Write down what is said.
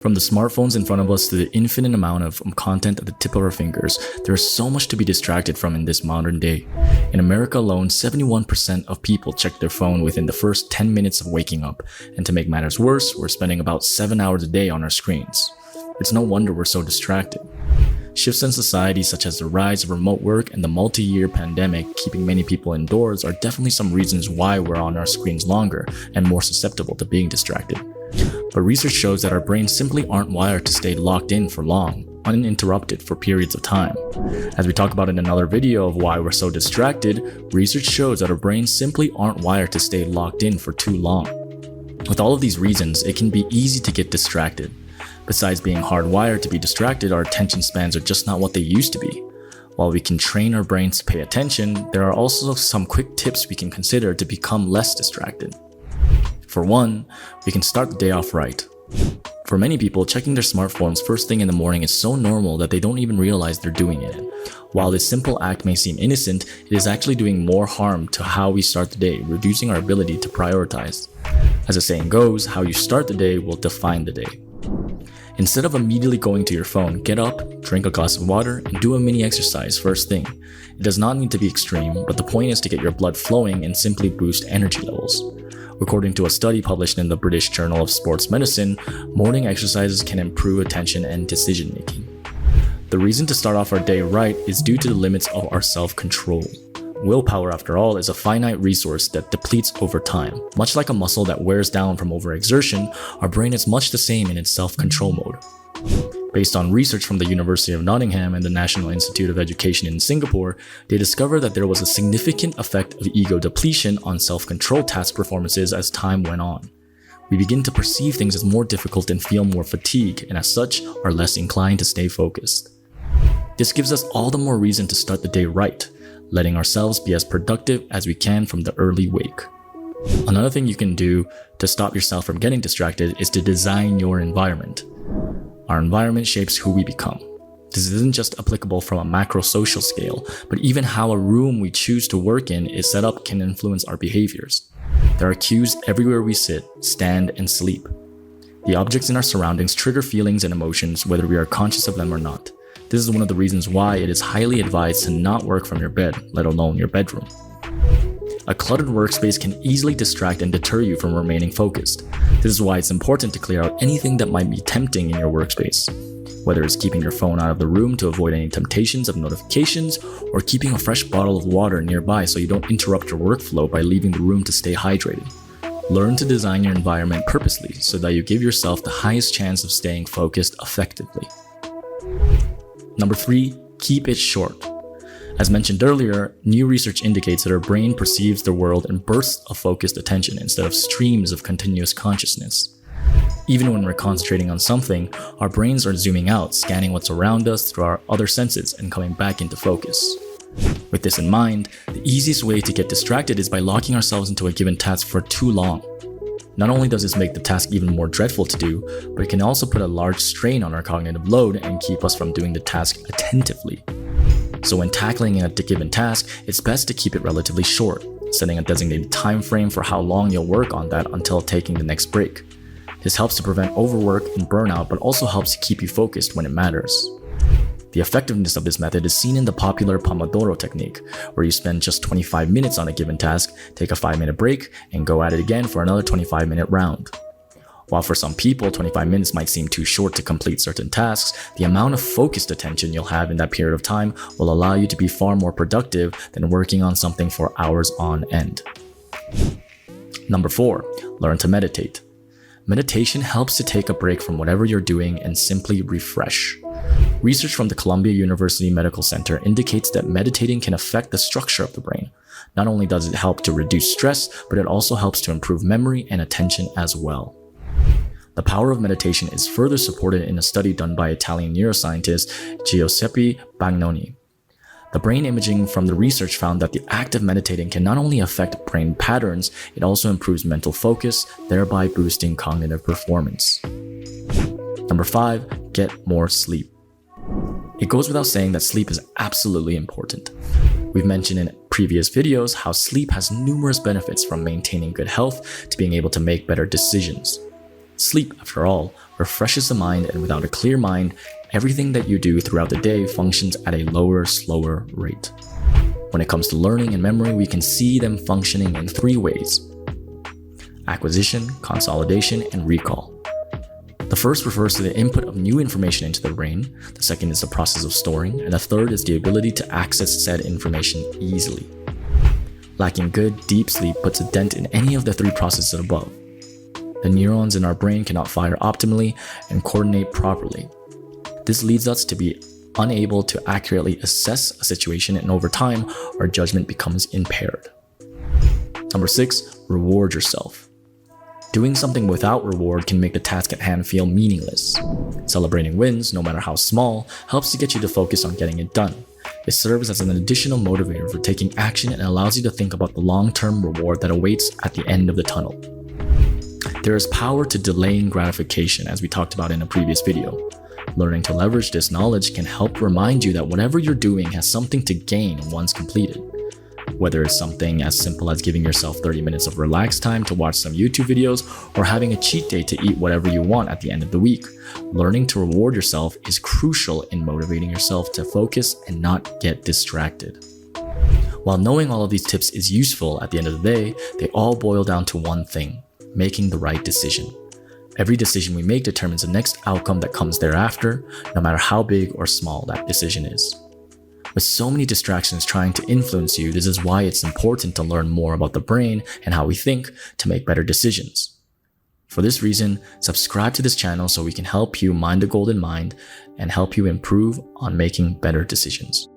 From the smartphones in front of us to the infinite amount of content at the tip of our fingers, there is so much to be distracted from in this modern day. In America alone, 71% of people check their phone within the first 10 minutes of waking up, and to make matters worse, we're spending about 7 hours a day on our screens. It's no wonder we're so distracted. Shifts in society such as the rise of remote work and the multi-year pandemic keeping many people indoors are definitely some reasons why we're on our screens longer and more susceptible to being distracted. But research shows that our brains simply aren't wired to stay locked in for long, uninterrupted for periods of time. As we talk about in another video of why we're so distracted, research shows that our brains simply aren't wired to stay locked in for too long. With all of these reasons, it can be easy to get distracted. Besides being hardwired to be distracted, our attention spans are just not what they used to be. While we can train our brains to pay attention, there are also some quick tips we can consider to become less distracted. For one, we can start the day off right. For many people, checking their smartphones first thing in the morning is so normal that they don't even realize they're doing it. While this simple act may seem innocent, it is actually doing more harm to how we start the day, reducing our ability to prioritize. As the saying goes, how you start the day will define the day. Instead of immediately going to your phone, get up, drink a glass of water, and do a mini exercise first thing. It does not need to be extreme, but the point is to get your blood flowing and simply boost energy levels. According to a study published in the British Journal of Sports Medicine, morning exercises can improve attention and decision making. The reason to start off our day right is due to the limits of our self-control. Willpower, after all, is a finite resource that depletes over time. Much like a muscle that wears down from overexertion, our brain is much the same in its self-control mode. Based on research from the University of Nottingham and the National Institute of Education in Singapore, they discovered that there was a significant effect of ego depletion on self-control task performances as time went on. We begin to perceive things as more difficult and feel more fatigue, and as such, are less inclined to stay focused. This gives us all the more reason to start the day right, letting ourselves be as productive as we can from the early wake. Another thing you can do to stop yourself from getting distracted is to design your environment. Our environment shapes who we become. This isn't just applicable from a macro-social scale, but even how a room we choose to work in is set up can influence our behaviors. There are cues everywhere we sit, stand, and sleep. The objects in our surroundings trigger feelings and emotions whether we are conscious of them or not. This is one of the reasons why it is highly advised to not work from your bed, let alone your bedroom. A cluttered workspace can easily distract and deter you from remaining focused. This is why it's important to clear out anything that might be tempting in your workspace. Whether it's keeping your phone out of the room to avoid any temptations of notifications, or keeping a fresh bottle of water nearby so you don't interrupt your workflow by leaving the room to stay hydrated. Learn to design your environment purposely so that you give yourself the highest chance of staying focused effectively. Number 3, keep it short. As mentioned earlier, new research indicates that our brain perceives the world in bursts of focused attention instead of streams of continuous consciousness. Even when we're concentrating on something, our brains are zooming out, scanning what's around us through our other senses and coming back into focus. With this in mind, the easiest way to get distracted is by locking ourselves into a given task for too long. Not only does this make the task even more dreadful to do, but it can also put a large strain on our cognitive load and keep us from doing the task attentively. So when tackling a given task, it's best to keep it relatively short, setting a designated time frame for how long you'll work on that until taking the next break. This helps to prevent overwork and burnout, but also helps to keep you focused when it matters. The effectiveness of this method is seen in the popular Pomodoro technique, where you spend just 25 minutes on a given task, take a 5-minute break, and go at it again for another 25-minute round. While for some people, 25 minutes might seem too short to complete certain tasks, the amount of focused attention you'll have in that period of time will allow you to be far more productive than working on something for hours on end. Number 4, learn to meditate. Meditation helps to take a break from whatever you're doing and simply refresh. Research from the Columbia University Medical Center indicates that meditating can affect the structure of the brain. Not only does it help to reduce stress, but it also helps to improve memory and attention as well. The power of meditation is further supported in a study done by Italian neuroscientist Giuseppe Bagnoni. The brain imaging from the research found that the act of meditating can not only affect brain patterns, it also improves mental focus, thereby boosting cognitive performance. Number 5, get more sleep. It goes without saying that sleep is absolutely important. We've mentioned in previous videos how sleep has numerous benefits, from maintaining good health to being able to make better decisions. Sleep, after all, refreshes the mind, and without a clear mind, everything that you do throughout the day functions at a lower, slower rate. When it comes to learning and memory, we can see them functioning in 3 ways: acquisition, consolidation, and recall. The first refers to the input of new information into the brain, the second is the process of storing, and the third is the ability to access said information easily. Lacking good, deep sleep puts a dent in any of the 3 processes above. The neurons in our brain cannot fire optimally and coordinate properly. This leads us to be unable to accurately assess a situation, and over time, our judgment becomes impaired. Number 6, reward yourself. Doing something without reward can make the task at hand feel meaningless. Celebrating wins, no matter how small, helps to get you to focus on getting it done. It serves as an additional motivator for taking action and allows you to think about the long-term reward that awaits at the end of the tunnel. There is power to delaying gratification, as we talked about in a previous video. Learning to leverage this knowledge can help remind you that whatever you're doing has something to gain once completed. Whether it's something as simple as giving yourself 30 minutes of relaxed time to watch some YouTube videos or having a cheat day to eat whatever you want at the end of the week, learning to reward yourself is crucial in motivating yourself to focus and not get distracted. While knowing all of these tips is useful, at the end of the day, they all boil down to one thing: making the right decision. Every decision we make determines the next outcome that comes thereafter, no matter how big or small that decision is. With so many distractions trying to influence you, this is why it's important to learn more about the brain and how we think to make better decisions. For this reason, subscribe to this channel so we can help you mind the golden mind and help you improve on making better decisions.